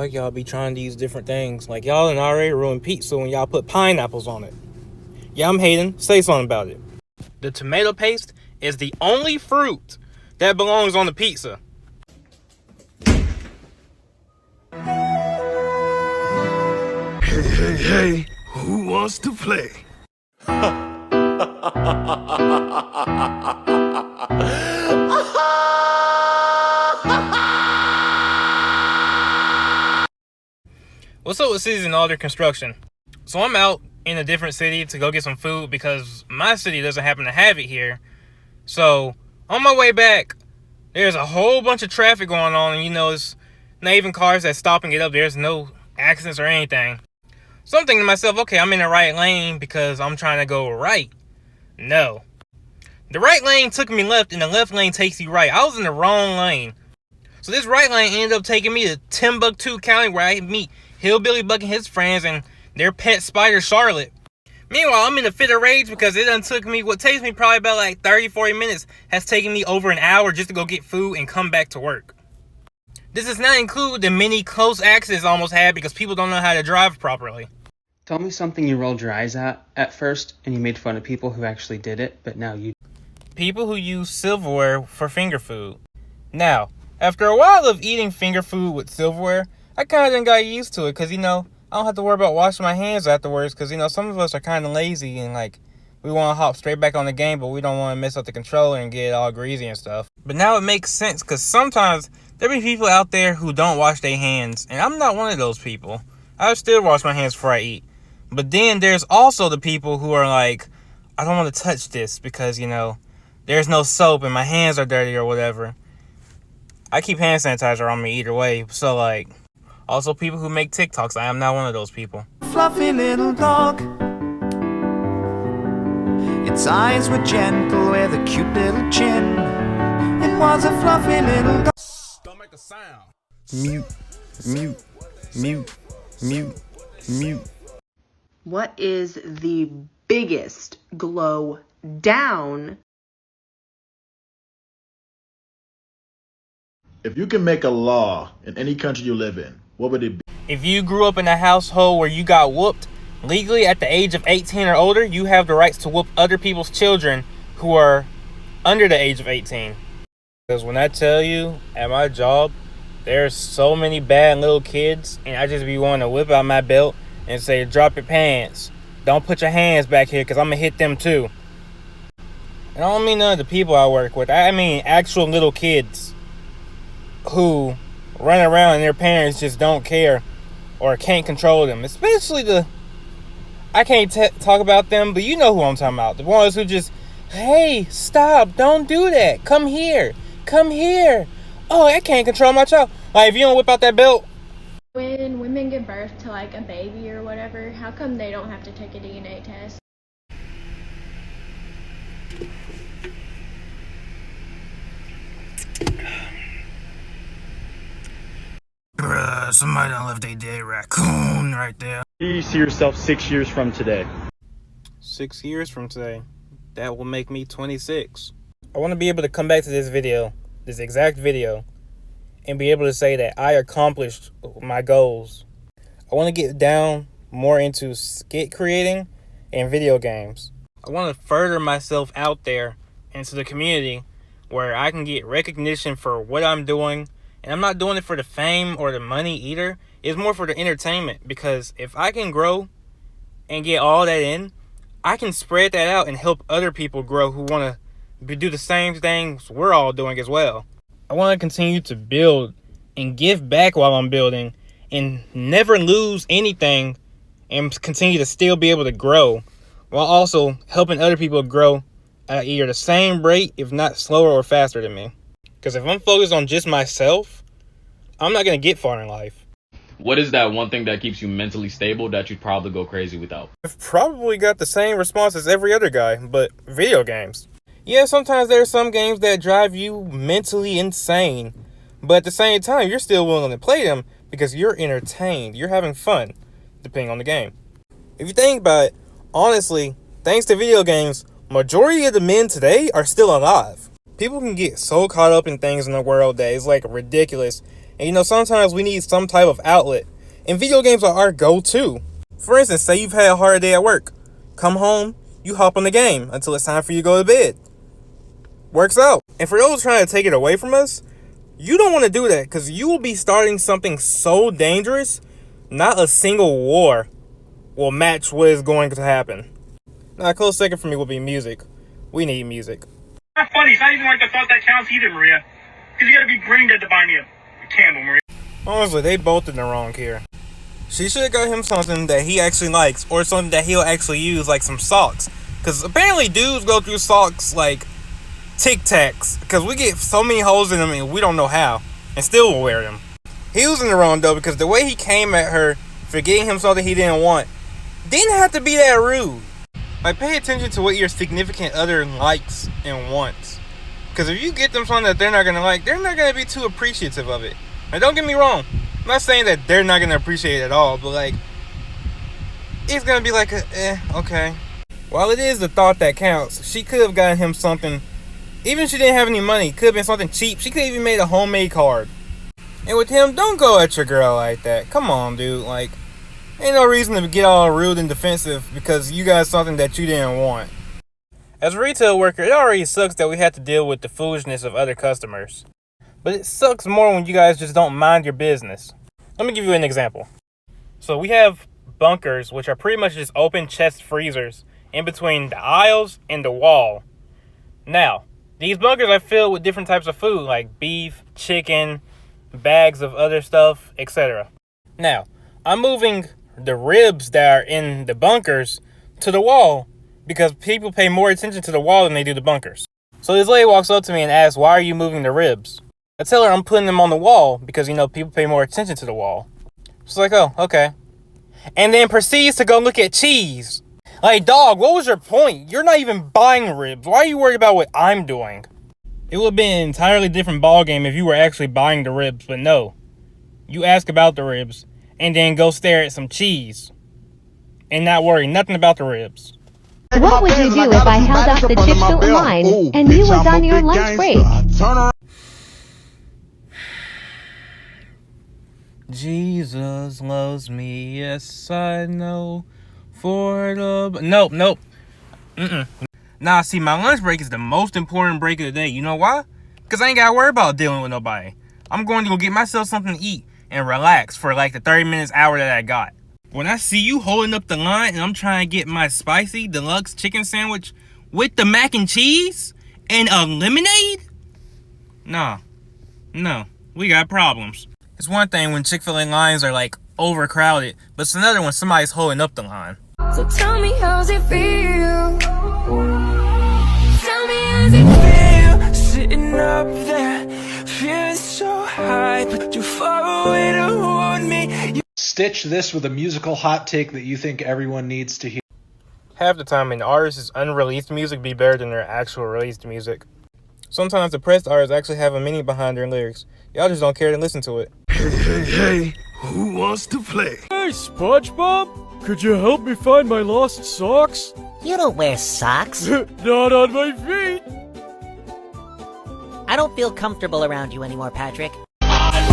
why y'all be trying these different things? Like, y'all done already ruined pizza when y'all put pineapples on it. Yeah, I'm hating. Say something about it. The tomato paste is the only fruit that belongs on the pizza. Hey, who wants to play? What's up with cities and all their construction? So I'm out in a different city to go get some food because my city doesn't happen to have it here. So on my way back, there's a whole bunch of traffic going on, and it's not even cars that stop and get up. There's no accidents or anything. So I'm thinking to myself, okay, I'm in the right lane because I'm trying to go right. No. The right lane took me left, and the left lane takes you right. I was in the wrong lane. So this right lane ended up taking me to Timbuktu County, where I meet Hillbilly Buck and his friends and their pet spider, Charlotte. Meanwhile, I'm in a fit of rage because it done took me, what takes me probably about like 30-40 minutes, has taken me over an hour just to go get food and come back to work. This does not include the many close accidents I almost had because people don't know how to drive properly. Tell me something you rolled your eyes at first, and you made fun of people who actually did it, but now you... People who use silverware for finger food. Now, after a while of eating finger food with silverware, I kind of got used to it because, I don't have to worry about washing my hands afterwards because, some of us are kind of lazy and, we want to hop straight back on the game, but we don't want to mess up the controller and get all greasy and stuff. But now it makes sense because sometimes there be people out there who don't wash their hands, and I'm not one of those people. I still wash my hands before I eat. But then there's also the people who are like, I don't want to touch this because, there's no soap and my hands are dirty or whatever. I keep hand sanitizer on me either way. So, also people who make TikToks. I am not one of those people. Fluffy little dog. Its eyes were gentle with a cute little chin. It was a fluffy little dog. Don't make a sound. Mute, mute, mute, mute, mute. What is the biggest glow down? If you can make a law in any country you live in, what would it be? If you grew up in a household where you got whooped, legally at the age of 18 or older, you have the rights to whoop other people's children who are under the age of 18. Because when I tell you, at my job, there's so many bad little kids, and I just be wanting to whip out my belt and say, drop your pants. Don't put your hands back here because I'm going to hit them too. And I don't mean none of the people I work with. I mean actual little kids who run around and their parents just don't care or can't control them. Especially I can't talk about them, but you know who I'm talking about. The ones who just, hey, stop, don't do that. Come here. Oh, I can't control my child. If you don't whip out that belt. When women give birth to a baby or whatever, how come they don't have to take a DNA test? Bruh, somebody done left a dead raccoon right there. Do you see yourself 6 years from today? 6 years from today. That will make me 26. I want to be able to come back to this exact video, and be able to say that I accomplished my goals. I want to get down more into skit creating and video games. I want to further myself out there into the community where I can get recognition for what I'm doing. And I'm not doing it for the fame or the money either. It's more for the entertainment. Because if I can grow and get all that in, I can spread that out and help other people grow who want to do the same things we're all doing as well. I want to continue to build and give back while I'm building and never lose anything and continue to still be able to grow while also helping other people grow at either the same rate, if not slower or faster than me. Because if I'm focused on just myself, I'm not going to get far in life. What is that one thing that keeps you mentally stable that you'd probably go crazy without? I've probably got the same response as every other guy, but video games. Yeah, sometimes there are some games that drive you mentally insane, but at the same time, you're still willing to play them because you're entertained. You're having fun, depending on the game. If you think about it, honestly, thanks to video games, majority of the men today are still alive. People can get so caught up in things in the world that it's ridiculous. And you know, sometimes we need some type of outlet. And video games are our go-to. For instance, say you've had a hard day at work. Come home, you hop on the game until it's time for you to go to bed. Works out. And for those trying to take it away from us, you don't want to do that because you will be starting something so dangerous, not a single war will match what is going to happen. Now, a close second for me will be music. We need music. Not funny. It's not even like the thought that counts either, Maria. Because you gotta be brain dead to buy me a candle, Maria. Honestly, they both in the wrong here. She should have got him something that he actually likes, or something that he'll actually use, like some socks. Because apparently dudes go through socks like Tic Tacs, because we get so many holes in them and we don't know how, and still will wear them. He was in the wrong though, because the way he came at her for getting him something he didn't want didn't have to be that rude. Like, pay attention to what your significant other likes and wants. Because if you get them something that they're not going to like, they're not going to be too appreciative of it. Now, don't get me wrong. I'm not saying that they're not going to appreciate it at all, but, like, it's going to be like, okay. While it is the thought that counts, she could have gotten him something, even if she didn't have any money, it could have been something cheap. She could have even made a homemade card. And with him, don't go at your girl like that. Come on, dude. Like, ain't no reason to get all rude and defensive because you got something that you didn't want. As a retail worker, it already sucks that we have to deal with the foolishness of other customers. But it sucks more when you guys just don't mind your business. Let me give you an example. So we have bunkers, which are pretty much just open chest freezers in between the aisles and the wall. Now, these bunkers are filled with different types of food, like beef, chicken, bags of other stuff, etc. Now, I'm moving the ribs that are in the bunkers to the wall because people pay more attention to the wall than they do the bunkers. So this lady walks up to me and asks, why are you moving the ribs? I tell her I'm putting them on the wall because, you know, people pay more attention to the wall. She's like, oh, okay. And then proceeds to go look at cheese. Like, dog, what was your point? You're not even buying ribs. Why are you worried about what I'm doing? It would have been an entirely different ballgame if you were actually buying the ribs, but no. You ask about the ribs and then go stare at some cheese and not worry nothing about the ribs. What would you do if I held up the chips line and you was on your lunch break? Jesus loves me, yes I know. For the... Nope. Nah, see, my lunch break is the most important break of the day. You know why? Because I ain't got to worry about dealing with nobody. I'm going to go get myself something to eat and relax for like the 30 minutes, hour that I got. When I see you holding up the line and I'm trying to get my spicy deluxe chicken sandwich with the mac and cheese and a lemonade? No, we got problems. It's one thing when Chick-fil-A lines are like overcrowded, but it's another when somebody's holding up the line. So tell me, how's it feel? Tell me, how's it feel? Sitting up there, feeling so high, but too far away to hold me. Stitch this with a musical hot take that you think everyone needs to hear. Half the time, an artist's unreleased music be better than their actual released music. Sometimes the pressed artists actually have a meaning behind their lyrics. Y'all just don't care to listen to it. Hey, who wants to play? Hey, SpongeBob, could you help me find my lost socks? You don't wear socks. Not on my feet. I don't feel comfortable around you anymore, Patrick. I